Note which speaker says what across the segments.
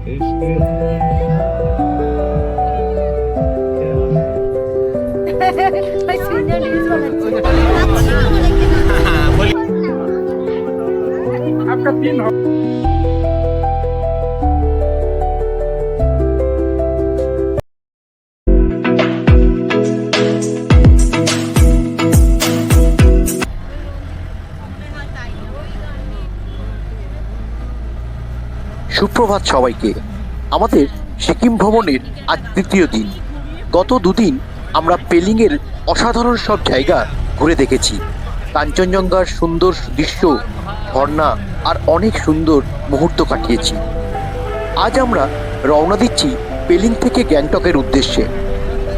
Speaker 1: आपका 3 हो।
Speaker 2: সুপ্রভাত সবাইকে। আমাদের সিকিম ভ্রমণের আজ তৃতীয় দিন। গত দুদিন আমরা পেলিংয়ের অসাধারণ সব জায়গা ঘুরে দেখেছি। কাঞ্চনজঙ্ঘার সুন্দর দৃশ্য, ঝর্ণা আর অনেক সুন্দর মুহূর্ত কাটিয়েছি। আজ আমরা রওনা দিচ্ছি পেলিং থেকে গ্যাংটকের উদ্দেশ্যে।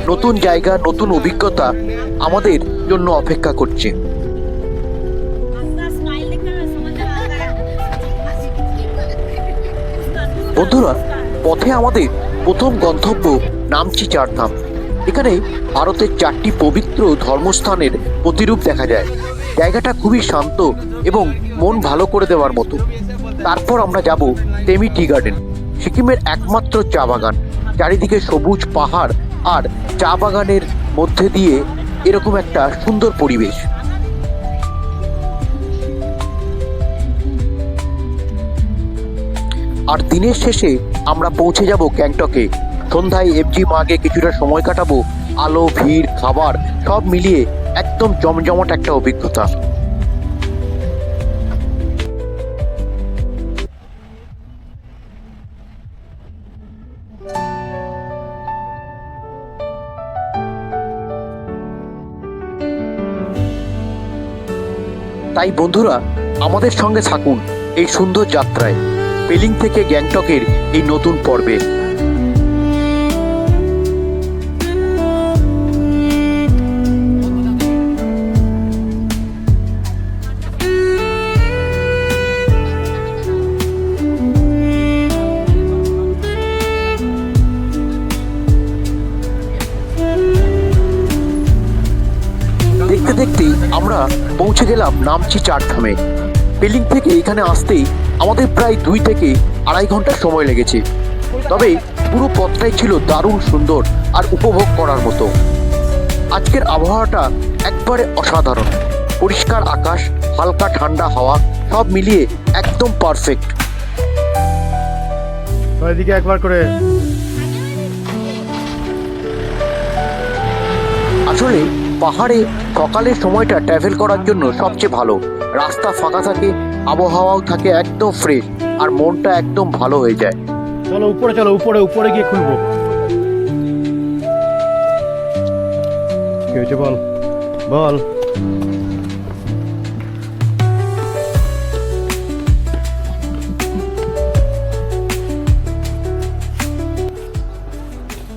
Speaker 2: নতুন জায়গা, নতুন অভিজ্ঞতা আমাদের জন্য অপেক্ষা করছে। বন্ধুরা, পথে আমাদের প্রথম গন্তব্য নামচি চারধাম। এখানে ভারতের 4টি পবিত্র ধর্মস্থানের প্রতিরূপ দেখা যায়। জায়গাটা খুবই শান্ত এবং মন ভালো করে দেওয়ার মতো। তারপর আমরা যাব তেমি টি গার্ডেন, সিকিমের একমাত্র চা বাগান। চারিদিকে সবুজ পাহাড় আর চা বাগানের মধ্যে দিয়ে এরকম একটা সুন্দর পরিবেশ। আর দিনের শেষে আমরা পৌঁছে যাব গ্যাংটকে। সন্ধ্যায় এফজি মার্গে কিছুটা সময় কাটাবো। আলো, ভিড়, খাবার সব মিলিয়ে একদম জমজমাট একটা অভিজ্ঞতা। তাই বন্ধুরা, আমাদের সঙ্গে থাকুন এই সুন্দর যাত্রায়, পেলিং থেকে গ্যাংটকের এই নতুন পর্বে। দেখতে দেখতেই আমরা পৌঁছে গেলাম নামচি চারধামে। পেলিং থেকে এখানে আসতেই আমাদের প্রায় 2 থেকে আড়াই ঘন্টা সময় লেগেছে। তবে পুরো পথটাই ছিল দারুণ সুন্দর আর উপভোগ করার মতো। আজকের আবহাওয়াটা একবারে অসাধারণ। পরিষ্কার আকাশ, হালকা ঠান্ডা হাওয়া, সব মিলিয়ে একদম পারফেক্ট।
Speaker 1: এদিকে একবার করে।
Speaker 2: আসলে পাহাড়ে সকালের সময়টা ট্রাভেল করার জন্য সবচেয়ে ভালো। রাস্তা ফাঁকা থাকে, আবহাওয়াও থাকে একদম ফ্রেশ, আর মনটা একদম ভালো হয়ে যায়।
Speaker 1: চলো উপরে, চলো উপরে, উপরে গিয়ে খুলবো। কি হয়েছে বল বল।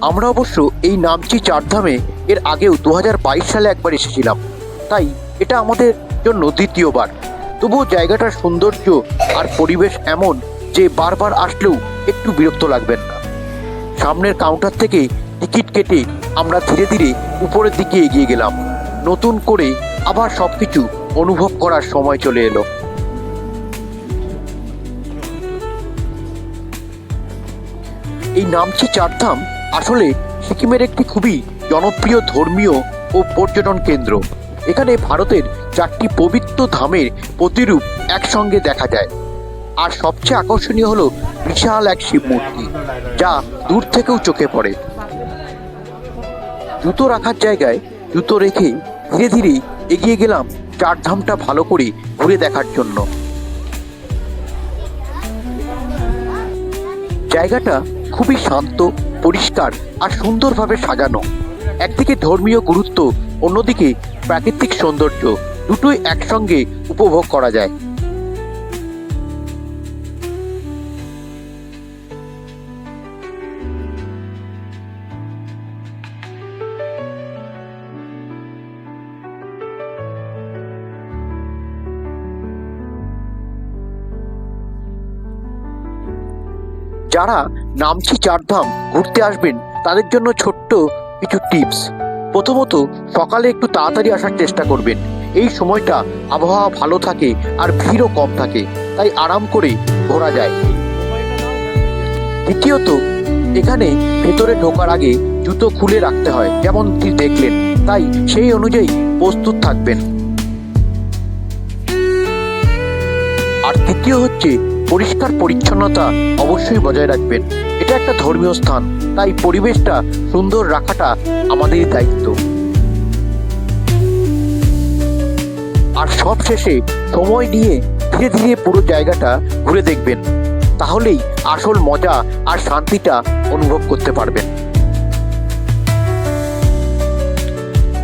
Speaker 2: আমরা অবশ্য এই নামচি চারধামে এর আগেও 2022 সালে একবার এসেছিলাম, তাই এটা আমাদের জন্য দ্বিতীয়বার। তবুও জায়গাটার সৌন্দর্য আর পরিবেশ এমন যে বারবার আসলেও একটু বিরক্ত লাগবেন না। সামনের কাউন্টার থেকে টিকিট কেটে আমরা ধীরে ধীরে উপরের দিকে এগিয়ে গেলাম। নতুন করে আবার সবকিছু অনুভব করার সময় চলে এলো। এই নামচি চারধাম আসলে সিকিমের একটি খুবই জনপ্রিয় ধর্মীয় ও পর্যটন কেন্দ্র। এখানে ভারতের 4টি পবিত্র ধামের প্রতিরূপ একসঙ্গে দেখা যায়। আর সবচেয়ে আকর্ষণীয় হলো বিশাল এক শিব মূর্তি, যা দূর থেকেও চোখে পড়ে। জুতো রাখার জায়গায় জুতো রেখে ধীরে ধীরে এগিয়ে গেলাম চারধামটা ভালো করে ঘুরে দেখার জন্য। জায়গাটা খুবই শান্ত, পরিষ্কার আর সুন্দরভাবে সাজানো। একদিকে ধর্মীয় গুরুত্ব, অন্যদিকে প্রাকৃতিক সৌন্দর্য, দুটোই একসঙ্গে উপভোগ করা যায়। যারা নামচি চারধাম ঘুরতে আসবেন তাদের জন্য ছোট্ট কিছু টিপস। প্রথমত, সকালে একটু তাড়াতাড়ি আসার চেষ্টা করবেন। এই সময়টা আবহাওয়া ভালো থাকে আর ভিড়ও কম থাকে, তাই আরাম করে ঘোরা যায়। দ্বিতীয়ত, এখানে ভেতরে ঢোকার আগে জুতো খুলে রাখতে হয়, যেমনটি দেখলেন, তাই সেই অনুযায়ী প্রস্তুত থাকবেন। আর তৃতীয় হচ্ছে, পরিষ্কার পরিচ্ছন্নতা অবশ্যই বজায় রাখবেন। এটা একটা ধর্মীয় স্থান, তাই পরিবেশটা সুন্দর রাখাটা আমাদেরই দায়িত্ব। আর সব শেষে সময় নিয়ে ধীরে ধীরে পুরো জায়গাটা ঘুরে দেখবেন, তাহলেই আসল মজা আর শান্তিটা অনুভব করতে পারবেন।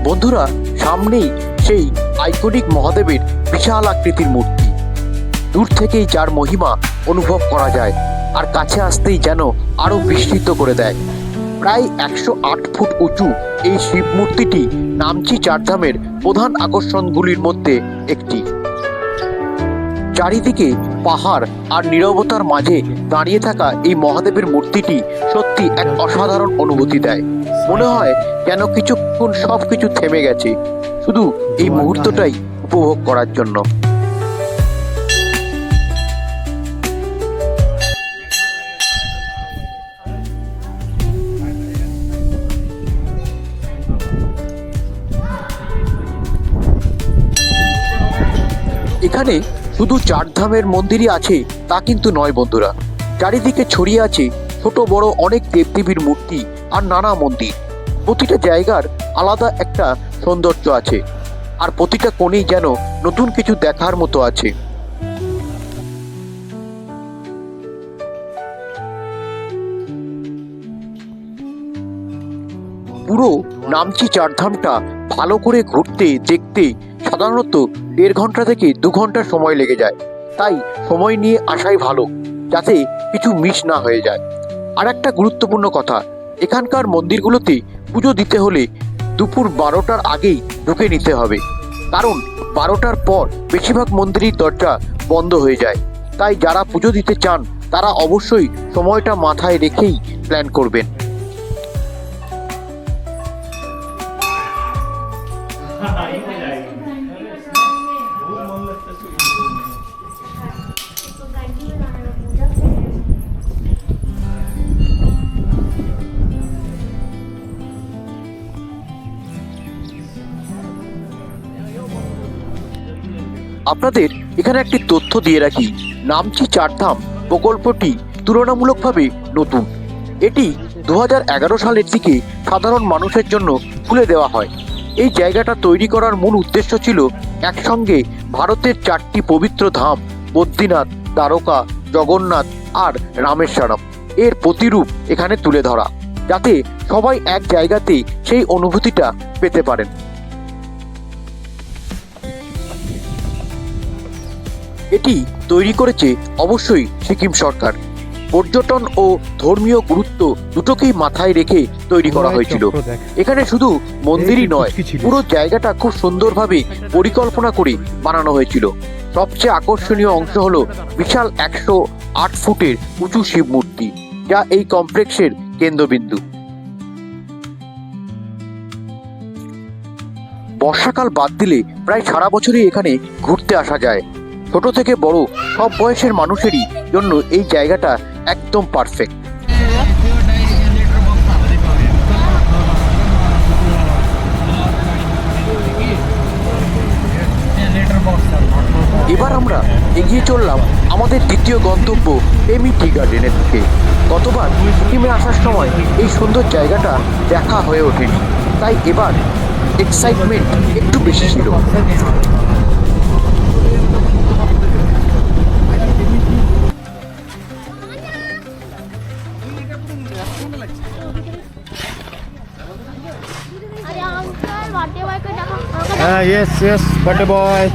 Speaker 2: বন্ধুরা, সামনেই সেই আইকনিক মহাদেবের বিশাল আকৃতির মূর্তি। দূর থেকেই যার মহিমা অনুভব করা যায়, আর কাছে আসতেই যেন আরো বিস্মিত করে দেয়। প্রায় 108 ফুট উঁচু এই শিব মূর্তিটি নামচি চারধামের প্রধান আকর্ষণগুলির মধ্যে একটি। চারিদিকে পাহাড় আর নীরবতার মাঝে দাঁড়িয়ে থাকা এই মহাদেবের মূর্তিটি সত্যি এক অসাধারণ অনুভূতি দেয়। মনে হয় যেন কিছুক্ষণ সবকিছু থেমে গেছে, শুধু এই মুহূর্তটাই উপভোগ করার জন্য। এখানে শুধু চারধামের মন্দিরই আছে তা কিন্তু নয় বন্ধুরা, চারিদিকে ছড়িয়ে আছে ছোট বড় অনেক দেবদেবীর মূর্তি আর নানা মন্দির। প্রতিটা জায়গার আলাদা একটা সৌন্দর্য আছে, আর প্রতিটা কোণেই যেন নতুন কিছু দেখার মতো আছে। পুরো নামচি চারধামটা ভালো করে ঘুরতে দেখতে সাধারণত 1.5 ঘন্টা থেকে 2 ঘন্টা সময় লেগে যায়, তাই সময় নিয়ে আসাই ভালো, যাতে কিছু মিস না হয়ে যায়। আর একটা গুরুত্বপূর্ণ কথা, এখানকার মন্দিরগুলোতে পুজো দিতে হলে দুপুর 12টার আগেই ঢুকে নিতে হবে, কারণ 12টার পর বেশিরভাগ মন্দিরের দরজা বন্ধ হয়ে যায়। তাই যারা পুজো দিতে চান তারা অবশ্যই সময়টা মাথায় রেখেই প্ল্যান করবেন। আপনাদের এখানে একটি তথ্য দিয়ে রাখি, নামচি চারধাম প্রকল্পটি তুলনামূলকভাবে নতুন। এটি 2011 সালের দিকে সাধারণ মানুষের জন্য খুলে দেওয়া হয়। এই জায়গাটা তৈরি করার মূল উদ্দেশ্য ছিল একসঙ্গে ভারতের 4টি পবিত্র ধাম বদ্রীনাথ, দ্বারকা, জগন্নাথ আর রামেশ্বরম এর প্রতিরূপ এখানে তুলে ধরা, যাতে সবাই এক জায়গাতেই সেই অনুভূতিটা পেতে পারেন। এটি তৈরি করেছে অবশ্যই সিকিম সরকার। পর্যটন ও ধর্মীয় গুরুত্ব দুটোকেই মাথায় রেখে তৈরি করা হয়েছিল। এখানে শুধু মন্দিরই নয়, পুরো জায়গাটা খুব সুন্দরভাবে পরিকল্পনা করে বানানো হয়েছিল। সবচেয়ে আকর্ষণীয় অংশ হলো বিশাল 108 ফুটের উঁচু শিব মূর্তি, যা এই কমপ্লেক্সের কেন্দ্রবিন্দু। বর্ষাকাল বাদ দিলে প্রায় সারা বছরই এখানে ঘুরতে আসা যায়। ছোট থেকে বড় সব বয়সের মানুষেরই জন্য এই জায়গাটা একদম পারফেক্ট। এবার আমরা এগিয়ে চললাম আমাদের দ্বিতীয় গন্তব্য এমি টি গার্ডেনের দিকে। গতবার সিকিমে আসার সময় এই সুন্দর জায়গাটা দেখা হয়ে ওঠেনি, তাই এবার এক্সাইটমেন্ট একটু বেশি ছিল।
Speaker 1: হ্যাঁ, ইয়েস ইয়েস, বার্থডে বয়।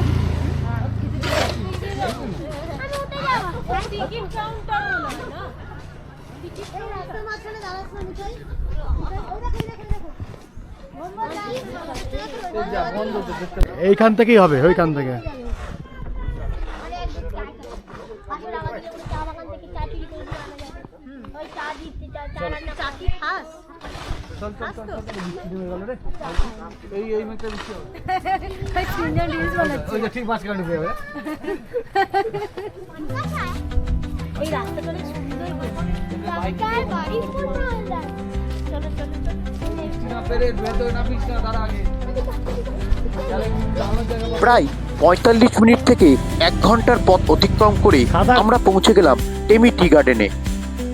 Speaker 1: এইখান থেকেই হবে, ওইখান থেকে।
Speaker 3: এই রাস্তাটা অনেক সুন্দর। তার বাড়ি কোথায়? চলো চলো
Speaker 2: প্রায় 45 মিনিট থেকে 1 ঘন্টার পথ অতিক্রম করে আমরা পৌঁছে গেলাম টেমি টি গার্ডেনে।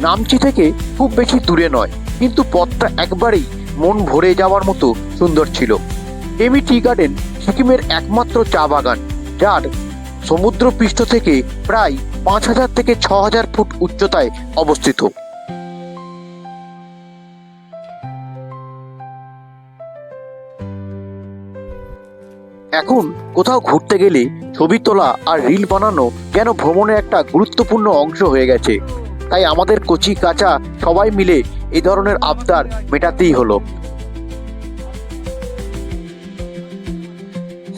Speaker 2: নামচি থেকে খুব বেশি দূরে নয়, কিন্তু পথটা একবারেই মন ভরে যাওয়ার মতো সুন্দর ছিল। টেমি টি গার্ডেন সিকিমের একমাত্র চা বাগান, যার সমুদ্রপৃষ্ঠ থেকে প্রায় 5000 থেকে 6000 ফুট উচ্চতায় অবস্থিত। এখন কোথাও ঘুরতে গেলে ছবি তোলা আর রিল বানানো যেন ভ্রমণের একটা গুরুত্বপূর্ণ অংশ হয়ে গেছে। তাই আমাদের কচি কাঁচা সবাই মিলে এই ধরনের আবদার মেটাতেই হলো।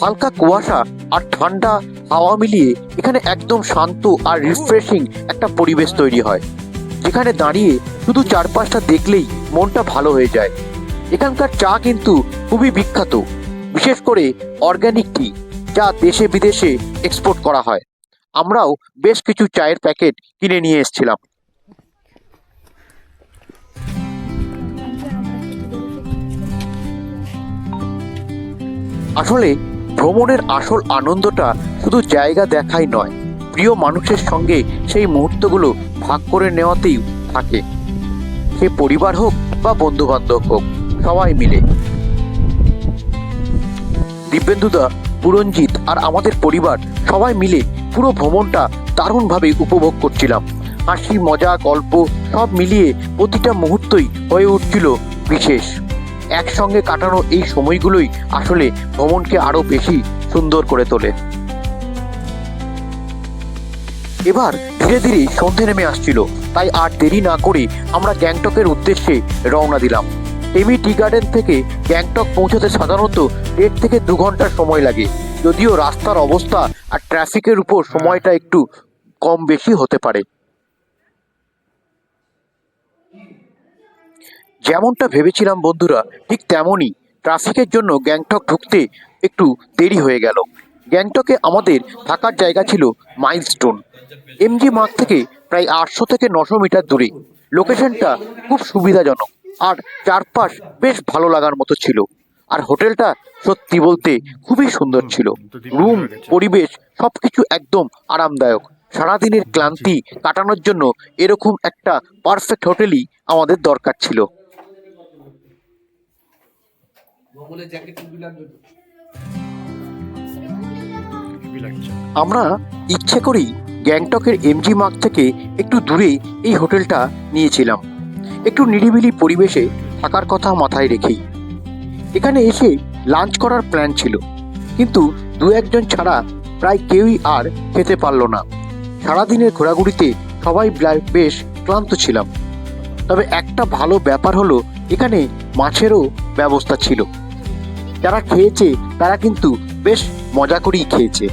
Speaker 2: হালকা কুয়াশা আর ঠান্ডা হাওয়া মিলিয়ে এখানে একদম শান্ত আর রিফ্রেশিং একটা পরিবেশ তৈরি হয়, যেখানে দাঁড়িয়ে শুধু চারপাশটা দেখলেই মনটা ভালো হয়ে যায়। এখানকার চা কিন্তু খুবই বিখ্যাত, বিশেষ করে অর্গানিক টি, যা দেশে বিদেশে এক্সপোর্ট করা হয়। আমরাও বেশ কিছু চায়ের প্যাকেট কিনে নিয়ে এসেছিলাম। আসলে ভ্রমণের আসল আনন্দটা শুধু জায়গা দেখাই নয়, প্রিয় মানুষের সঙ্গে সেই মুহূর্তগুলো ভাগ করে নেওয়াতেই থাকে। সে পরিবার হোক বা বন্ধু বান্ধব হোক, সবাই মিলে। দিব্যেন্দুদা, পুরঞ্জিত আর আমাদের পরিবার সবাই মিলে পুরো ভ্রমণটা দারুণভাবে উপভোগ করছিলাম। হাসি, মজা, গল্প সব মিলিয়ে প্রতিটা মুহূর্তই হয়ে উঠছিল বিশেষ। একসঙ্গে কাটানো এই সময়গুলোই আসলে ভ্রমণকে আরো বেশি সুন্দর করে তোলে। এবার ধীরে ধীরে সন্ধে নেমে আসছিল, তাই আর দেরি না করে আমরা গ্যাংটকের উদ্দেশ্যে রওনা দিলাম। টেমি টি গার্ডেন থেকে গ্যাংটক পৌঁছতে সাধারণত 1.5 থেকে 2 ঘন্টার সময় লাগে, যদিও রাস্তার অবস্থা আর ট্রাফিকের উপর সময়টা একটু কম বেশি হতে পারে। যেমনটা ভেবেছিলাম বন্ধুরা, ঠিক তেমনই ট্রাফিকের জন্য গ্যাংটক ঢুকতে একটু দেরি হয়ে গেল। গ্যাংটকে আমাদের থাকার জায়গা ছিল মাইলস্টোন, এমজি মার্গ থেকে প্রায় 800 থেকে 900 মিটার দূরে। লোকেশনটা খুব সুবিধাজনক আর চারপাশ বেশ ভালো লাগার মতো ছিল। আর হোটেলটা সত্যি বলতে খুবই সুন্দর ছিল। রুম, পরিবেশ সবকিছু একদম আরামদায়ক। সারাদিনের ক্লান্তি কাটানোর জন্য এরকম একটা পারফেক্ট হোটেলই আমাদের দরকার ছিল। আমরা ইচ্ছে করেই গ্যাংটকের এমজি মার্গ থেকে একটু দূরে এই হোটেলটা নিয়েছিলাম, একটু নিরিবিলি পরিবেশে থাকার কথা মাথায় রেখেই। এখানে এসে লাঞ্চ করার প্ল্যান ছিল, কিন্তু 2-1 জন ছাড়া প্রায় কেউই আর খেতে পারল না। সারাদিনের ঘোরাঘুরিতে সবাই বেশ ক্লান্ত ছিলাম। তবে একটা ভালো ব্যাপার হলো এখানে মাছেরও ব্যবস্থা ছিল। যারা খেয়েছে তারা কিন্তু বেশ মজা করেই খেয়েছে।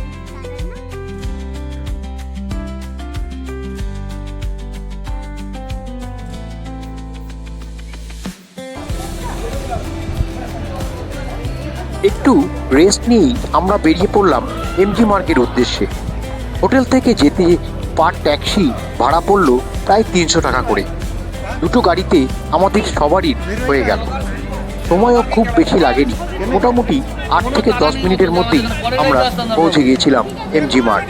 Speaker 2: একটু রেস্ট নিয়েই আমরা বেরিয়ে পড়লাম এমজি মার্গের উদ্দেশ্যে। হোটেল থেকে যেতে পার ট্যাক্সি ভাড়া পড়লো প্রায় 300 টাকা করে। দুটো গাড়িতে আমাদের সবারই হয়ে গেল। সময়ও খুব বেশি লাগেনি, মোটামুটি 8 থেকে 10 মিনিটের মধ্যেই আমরা পৌঁছে গিয়েছিলাম এমজি মার্গ।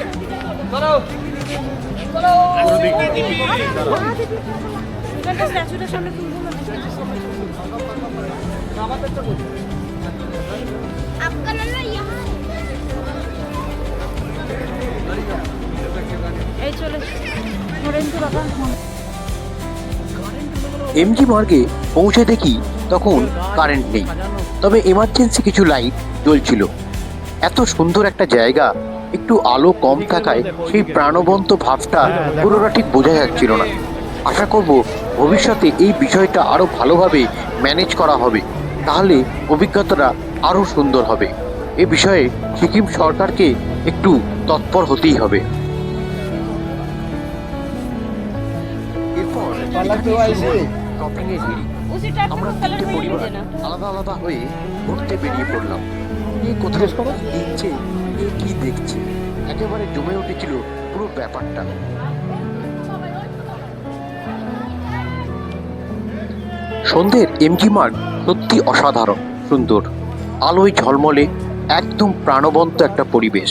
Speaker 2: এমজি মার্গে পৌঁছে দেখি তখন কারেন্ট নেই, তবে এমার্জেন্সি কিছু লাইট জ্বলছিল। এত সুন্দর একটা জায়গা, একটু আলো কম থাকায় সেই প্রাণবন্ত ভাবটা পুরোটা ঠিক বোঝা যাচ্ছিল না। আশা করব ভবিষ্যতে এই বিষয়টা আরো ভালোভাবে ম্যানেজ করা হবে, তাহলে অভিজ্ঞতাটা আরো সুন্দর হবে। এ বিষয়ে সিকিম সরকারকে একটু তৎপর হতেই হবে। এরপর আমরা তিনটে পরিবার আলাদা আলাদা হয়ে ঘুরতে বেরিয়ে পড়লাম। কে কোথায় দিচ্ছে, কে কি দেখছে, একেবারে জমে উঠেছিল পুরো ব্যাপারটা। সন্ধ্যের এমজি মার্গ সত্যি অসাধারণ সুন্দর, আলোয় ঝলমলে, একদম প্রাণবন্ত একটা পরিবেশ।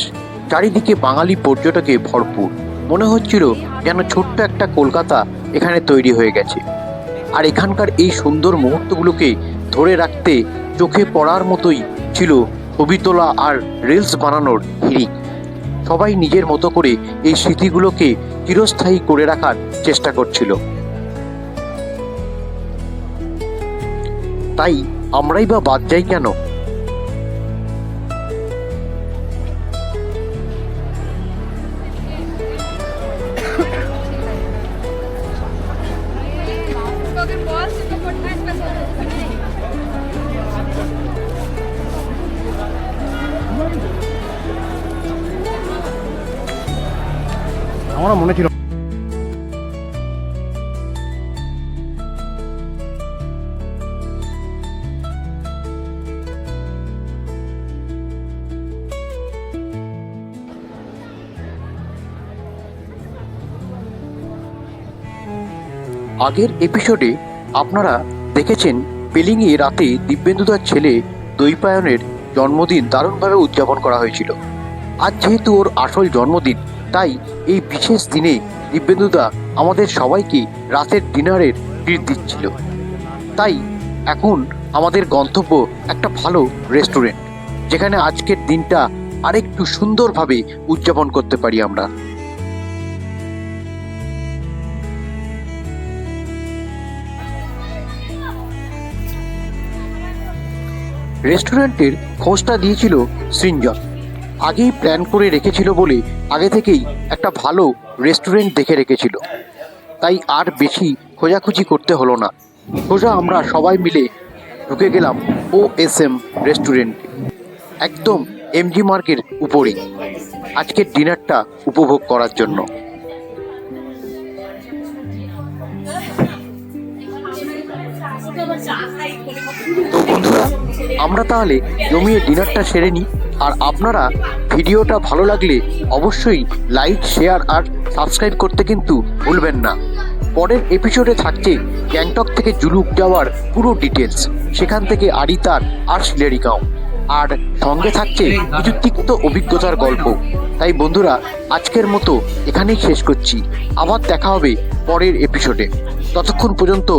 Speaker 2: চারিদিকে বাঙালি পর্যটকে ভরপুর, মনে হচ্ছিল যেন ছোট্ট একটা কলকাতা এখানে তৈরি হয়ে গেছে। আর এখানকার এই সুন্দর মুহূর্তগুলোকে ধরে রাখতে চোখে পড়ার মতোই ছিল ছবি তোলা আর রিলস বানানোর হিড়িক। সবাই নিজের মতো করে এই স্মৃতিগুলোকে চিরস্থায়ী করে রাখার চেষ্টা করছিল। তাই আমরাই বা বাদ যাই কেন?
Speaker 1: আমারও মনে ছিল।
Speaker 2: আগের এপিসোডে আপনারা দেখেছেন পেলিংয়ে রাতে দিব্যেন্দুদার ছেলে দৈপায়নের জন্মদিন দারুণভাবে উদযাপন করা হয়েছিল। আজ যেহেতু ওর আসল জন্মদিন, তাই এই বিশেষ দিনে দিব্যেন্দুদা আমাদের সবাইকে রাতের ডিনারের ট্রিট দিচ্ছিল। তাই এখন আমাদের গন্তব্য একটা ভালো রেস্টুরেন্ট, যেখানে আজকের দিনটা আরেকটু সুন্দরভাবে উদযাপন করতে পারি আমরা। রেস্টুরেন্টের খোঁজটা দিয়েছিল সৃঞ্জন। আগেই প্ল্যান করে রেখেছিল বলে আগে থেকেই একটা ভালো রেস্টুরেন্ট দেখে রেখেছিল, তাই আর বেশি খোঁজাখুঁজি করতে হলো না। সোজা আমরা সবাই মিলে ঢুকে গেলাম OSM রেস্টুরেন্টে, একদম এমজি মার্গের উপরেই, আজকের ডিনারটা উপভোগ করার জন্য। তো বন্ধুরা, আমরা তাহলে জমিয়ে ডিনারটা সেরে নিই। আর আপনারা ভিডিওটা ভালো লাগলে অবশ্যই লাইক, শেয়ার আর সাবস্ক্রাইব করতে কিন্তু ভুলবেন না। পরের এপিসোডে থাকছে গ্যাংটক থেকে জুলুক যাওয়ার পুরো ডিটেলস, সেখান থেকে আরিতার আর শিলেরিগাঁও, আর সঙ্গে থাকছে কিছু তিক্ত অভিজ্ঞতার গল্প। তাই বন্ধুরা, আজকের মতো এখানেই শেষ করছি। আবার দেখা হবে পরের এপিসোডে। ততক্ষণ পর্যন্ত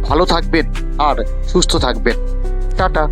Speaker 2: ভালো থাকবেন আর সুস্থ থাকবেন। টাটা।